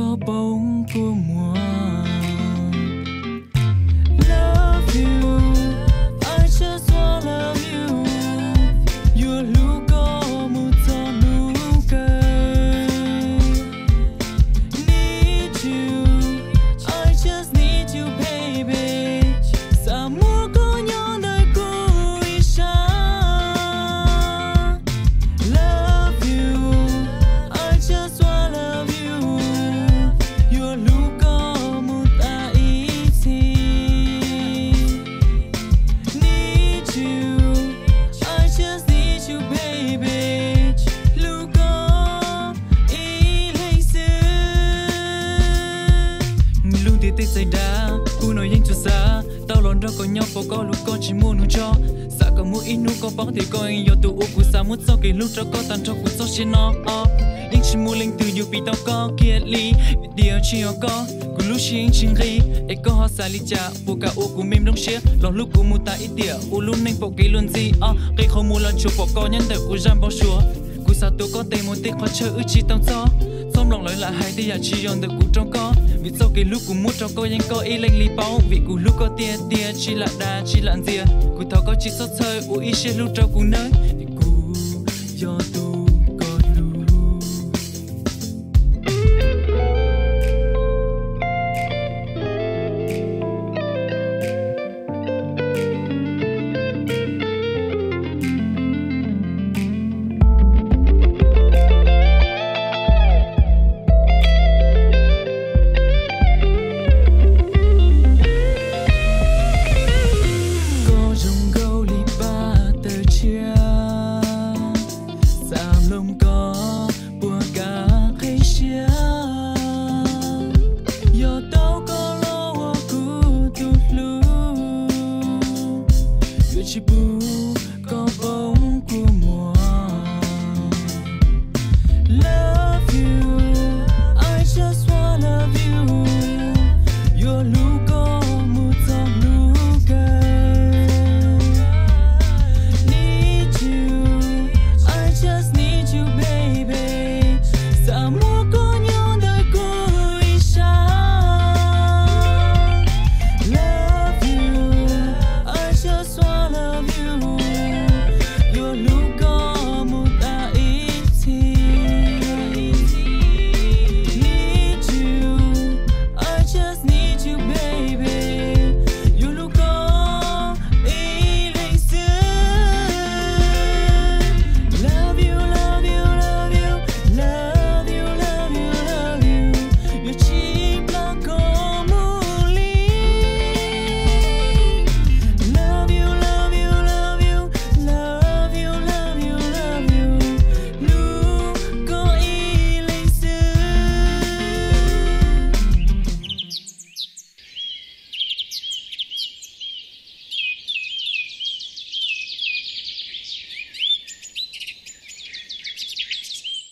có bóng của mùa. Love you, I just wanna love you. Your lúc có một giọt nụ cười. Need you, I just need you baby. Sa mua có nhau đời cuối xa. Love you, I just wanna love you. Your lúc có một ta ý gì. Need you, I just need you baby. Lúc có ý lấy sự. Luôn thì tích xảy đá, cô nói nhanh cho xa. Tao lon đó có nhau phố có lúc con chỉ muốn nuôi cho. Sa có mua ít nu có bóng thì có anh yêu tụ u của sa muốn sau cái lúc cho có tan cho cuộc sống trên nó. Nhưng chỉ mua linh từ nhiều bị tao có kia lý. Điều chỉ có của lúc chỉ anh chinh ghi. Ê có họ xa lý trả của cả u của mình đông xế. Lòng lúc của mua ta ít tỉa u lúc nên bộ cái luôn gì. Cái không mua lần chụp bỏ có nhân đời của giam bao xua. Của sa tôi có tên một tích khó chơi ư chỉ tao cho. Xong lòng nói lại hai thì chỉ dọn được cuộc trong có. Vì sau cái lúc của mua cho có anh có ý lệnh lý báo. Vì của lúc có tia tia chỉ là đà chỉ là dìa. Của thao có chỉ sót chơi u ý xe lúc trong cùng nơi. Vì của do tu có lúc. Chỉ buồn